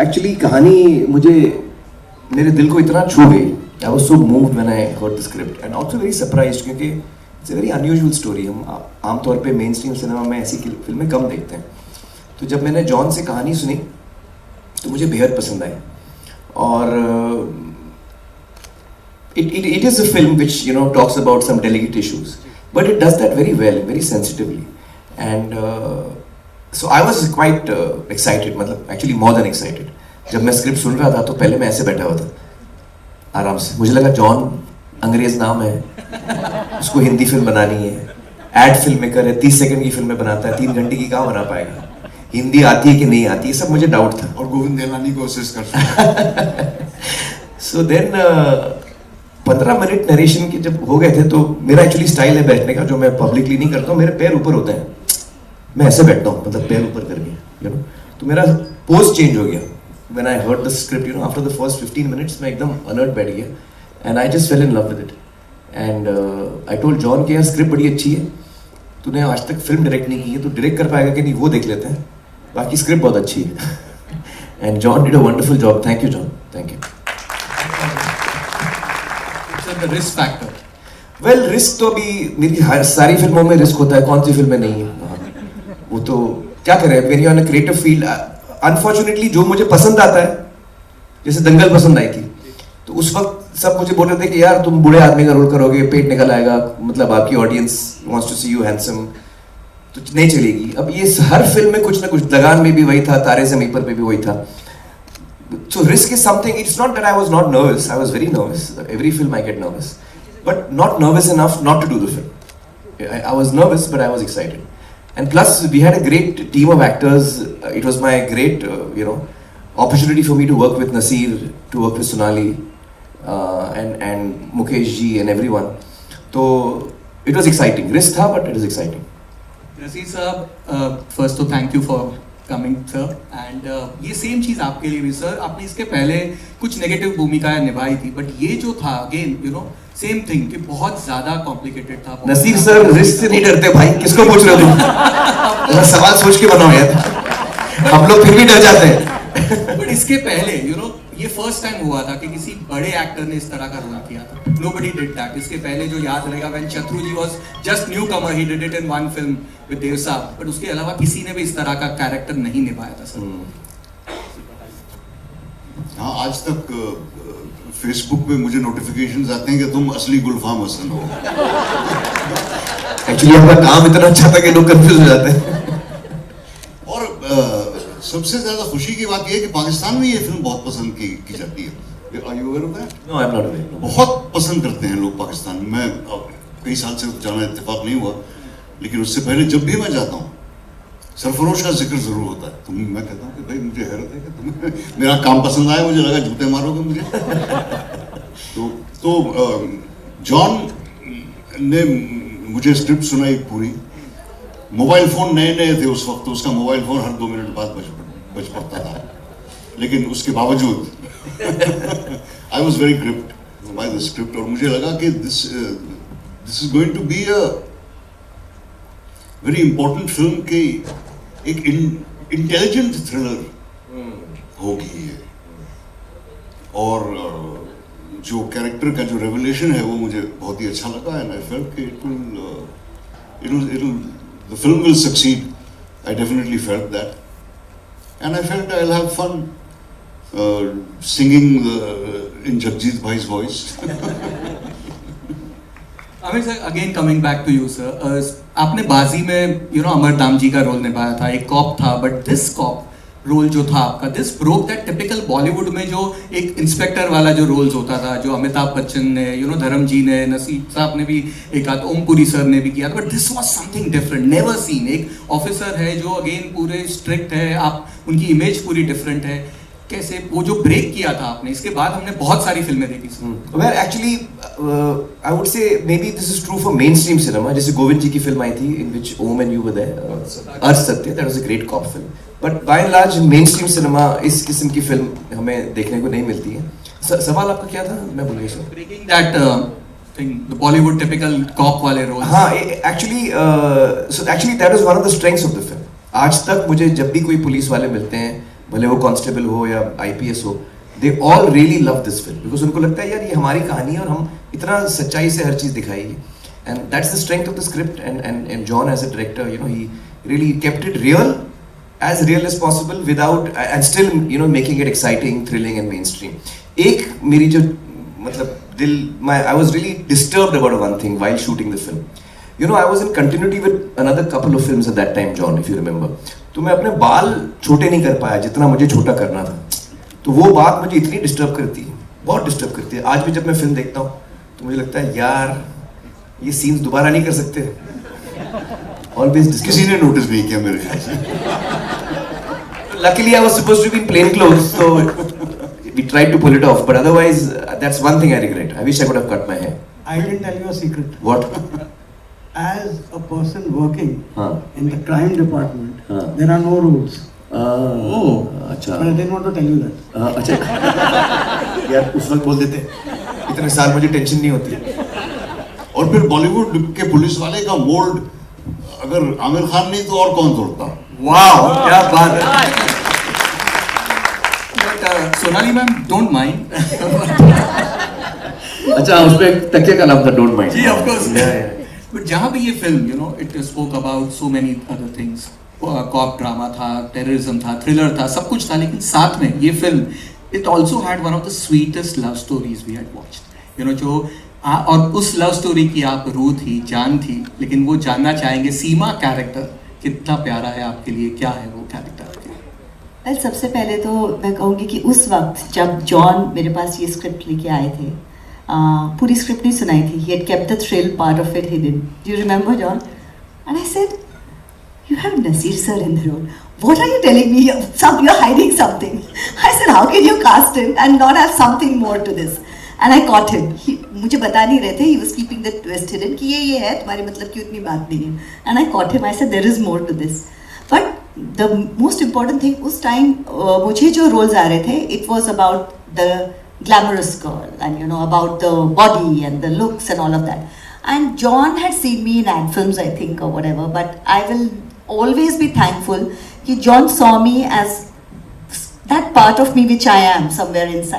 Actually कहानी मुझे मेरे दिल को इतना छू गई. I was so moved when I heard the script and also very surprised क्योंकि it's a very unusual story. हम आमतौर पे मेन स्ट्रीम सिनेमा में ऐसी फिल्में कम देखते हैं. तो जब मैंने जॉन से कहानी सुनी तो मुझे बेहद पसंद आई. और it is a film which talks about some delicate issues, but it does that very well, very sensitively. And so I was quite excited, मतलब actually more than excited. जब मैं स्क्रिप्ट सुन रहा था तो पहले मैं ऐसे बैठा हुआ था आराम से. मुझे लगा जॉन अंग्रेज नाम है, उसको हिंदी फिल्म बनानी है, एड फिल्म मेकर है, 30 सेकंड की फिल्में बनाता है, 3 घंटे की कहाँ बना पाएगा, हिंदी आती है कि नहीं आती है, सब मुझे डाउट था. और गोविंद देलानी को असिस्ट कर. सो देन 15 मिनट नरेशन के जब हो गए थे तो मेरा एक्चुअली स्टाइल है बैठने का जो मैं पब्लिकली नहीं करता हूँ. मेरे पैर ऊपर होते हैं, मैं ऐसे बैठता हूँ, मतलब पैर ऊपर करके तो मेरा पोज चेंज हो गया. When I heard the script, after the first 15 minutes, मैं एकदम alert बैठ गया, and I just fell in love with it. And I told John कि यार स्क्रिप्ट बड़ी अच्छी है, तूने आज तक फिल्म डायरेक्ट नहीं की है, तो डायरेक्ट कर पाएगा कि नहीं वो देख लेते हैं, बाकी स्क्रिप्ट बहुत अच्छी है. And John did a wonderful job. Thank you, John. Thank you. So the risk factor. Well, risk तो अभी मेरी सारी फिल्मों में रिस्क होता है, कौन सी फिल्में नहीं है, वो तो क्या करें. When you're on a creative field, unfortunately जो मुझे पसंद आता है, जैसे दंगल पसंद आई थी, तो उस वक्त सब मुझे बोल रहे थे कि यार तुम बूढ़े आदमी का रोल करोगे, पेट निकल आएगा, मतलब आपकी audience wants to see you handsome, तो नहीं चलेगी. अब ये हर फिल्म में कुछ ना कुछ, लगान में भी वही था, तारे ज़मीन पर भी वही था. So risk is something. It's not that I was not nervous, I was very nervous. Every film I get nervous, but not nervous enough not to do the film. I was nervous but I was excited. And plus, we had a great team of actors. It was my great, opportunity for me to work with Naseer, to work with Sonali, and Mukesh ji and everyone. So it was exciting. Risk था, but it was exciting. Naseer sir, first to thank you for coming, sir. And ये same चीज़ आपके लिए भी sir. आपने इसके पहले कुछ negative भूमिकाएं निभाई थी, but ये जो था again, सेम थिंग कि बहुत ज्यादा कॉम्प्लिकेटेड था. नसीर सर रिस्क से नहीं डरते भाई, किसको पूछ रहे हो तुम? सवाल सोच के बनाओ यार, हम लोग फिर भी डर जाते हैं. बट इसके पहले ये फर्स्ट टाइम हुआ था कि किसी बड़े एक्टर ने इस तरह का रोल किया था. Nobody did that. इसके पहले जो याद रहेगा, when Chatur ji was just newcomer, he did it in one film with Dev Sahab, but उसके अलावा किसी ने भी इस तरह का कैरेक्टर नहीं निभाया था सर. हाँ, आज तक फेसबुक पे मुझे नोटिफिकेशंस आते हैं कि तुम असली गुलफाम हसन हो. एक्चुअली आपका काम इतना अच्छा था कि लोग कंफ्यूज हो जाते हैं. और सबसे ज्यादा खुशी की बात यह है कि पाकिस्तान में ये फिल्म बहुत पसंद की जाती है. Are you aware of that? No, I'm not aware. बहुत पसंद करते हैं लोग पाकिस्तान में. मैं कई साल से जाना इत्तेफाक नहीं हुआ, लेकिन उससे पहले जब भी मैं जाता हूँ सरफरोश का जिक्र जरूर होता है. तो मैं कहता हूँ कि भाई मुझे हैरत है कि तुम्हें मेरा काम पसंद आया, मुझे लगा जूते मारोगे मुझे. तो जॉन ने मुझे स्क्रिप्ट सुनाई पूरी. मोबाइल फोन नए नए थे उस वक्त, तो उसका मोबाइल फोन हर 2 मिनट बाद बज पड़ता था, लेकिन उसके बावजूद I was very gripped by the script. और मुझे लगा कि this is going to be a very important film की एक इंटेलिजेंट थ्रिलर होगी ये. और जो कैरेक्टर का जो रेवलेशन है वो मुझे बहुत ही अच्छा लगा. एंड आई फेल्ट कि the film will succeed. I definitely felt that, and I felt I'll have fun singing in Jagjit Bhai's voice. Aamir sir, again coming back to you sir, आपने बाजी में अमर दाम जी का रोल निभाया था, एक कॉप था, but this corp role जो था आपका, this broke that typical Bollywood में जो एक इंस्पेक्टर वाला जो रोल्स होता था, जो अमिताभ बच्चन ने, धर्म जी ने, नसीब साहब ने भी एक आध, ओमपुरी सर ने भी किया था, but this was something different, never seen. एक ऑफिसर है जो अगेन पूरे स्ट्रिक्ट है, आप उनकी इमेज पूरी डिफरेंट है. कैसे वो जो ब्रेक किया था आपने, इसके बाद हमने बहुत सारी फिल्में देखी. Well, actually, I would say maybe this is true for mainstream cinema. जैसे गोविंद जी की फिल्म आई थी in which Om and you were there, अर्श सत्य, that was a great cop film. But by and large mainstream cinema इस किस्म की film हमें देखने को नहीं मिलती है. सवाल आपका क्या था, मैं भूल गया. Breaking that thing, the Bollywood typical cop वाले रोल. हाँ, actually that was one of the strengths of the film. आज तक मुझे जब भी कोई पुलिस वाले मिलते हैं, भले वो कांस्टेबल हो या आईपीएस हो, they all really love this film because उनको लगता है यार ये हमारी कहानी है और हम इतना सच्चाई से हर चीज़ दिखाएगी. And that's the strength of the script. And John as a director, you know, he really kept it real as possible without and still, you know, making it exciting, thrilling and mainstream. एक मेरी जो मतलब दिल, I was really disturbed about one thing while shooting the film. You know, I was in continuity with another couple of films at that time, John, if you remember. तो मैं अपने बाल छोटे नहीं कर पाया जितना मुझे छोटा करना था. तो वो बात मुझे इतनी डिस्टर्ब करती है, बहुत डिस्टर्ब करती है. आज भी जब मैं फिल्म देखता हूँ तो मुझे लगता है यार ये सीन्स दोबारा नहीं कर सकते. Always किसी ने नोटिस नहीं किया मेरे ख्याल से. Luckily, I was supposed to be in plain clothes, so we tried to pull it off. But otherwise, that's one thing I regret. I wish I could have cut my hair. I didn't tell you a secret. What? As a person working Huh. in the crime department, Huh. there are no rules. Oh, अच्छा. But I didn't want to tell you that. अच्छा. यार उस वक्त बोल देते. इतने साल मुझे टेंशन नहीं होती. और फिर बॉलीवुड के पुलिस वाले का मोल्ड अगर आमिर खान नहीं तो और कौन तोड़ता. वाओ, क्या बात है. But Sonali ma'am don't mind. अच्छा, उस पे तकिया का नाम था डोंट माइंड. जी, of course. But जहाँ भी ये film, you know, it spoke about so many other things. Cop drama था, टेररिज्म था, थ्रिलर था, सब कुछ था, लेकिन साथ में ये film it also had one of the sweetest love stories we had watched. You know, जो और उस लव स्टोरी की आप रूह थी, जान थी, लेकिन वो जानना चाहेंगे सीमा कैरेक्टर कितना प्यारा है आपके लिए, क्या है वो कैरेक्टर आपके लिए? वेल, सबसे पहले तो मैं कहूँगी कि उस वक्त जब जॉन मेरे पास ये स्क्रिप्ट लेके आए थे, पूरी स्क्रिप्ट नहीं सुनाई थी. He had kept the thrill part of it hidden. Do you remember John? And I said, you have Nasir sir in the role. What are you telling me? You're hiding something. I said, how can you cast him and not have something more to this? And I caught him. मुझे बता नहीं रहे थे. He was keeping the twist hidden कि ये है, तुम्हारे मतलब की उतनी बात नहीं है. And I caught him. I said, there is more to this. But the most important thing, उस time मुझे जो roles आ रहे थे, it was about the glamorous girl and, you know, about the body and the looks and all of that. And John had seen me in ad films, I think, or whatever. But I will always be thankful that John saw me as that part of me which I am somewhere inside.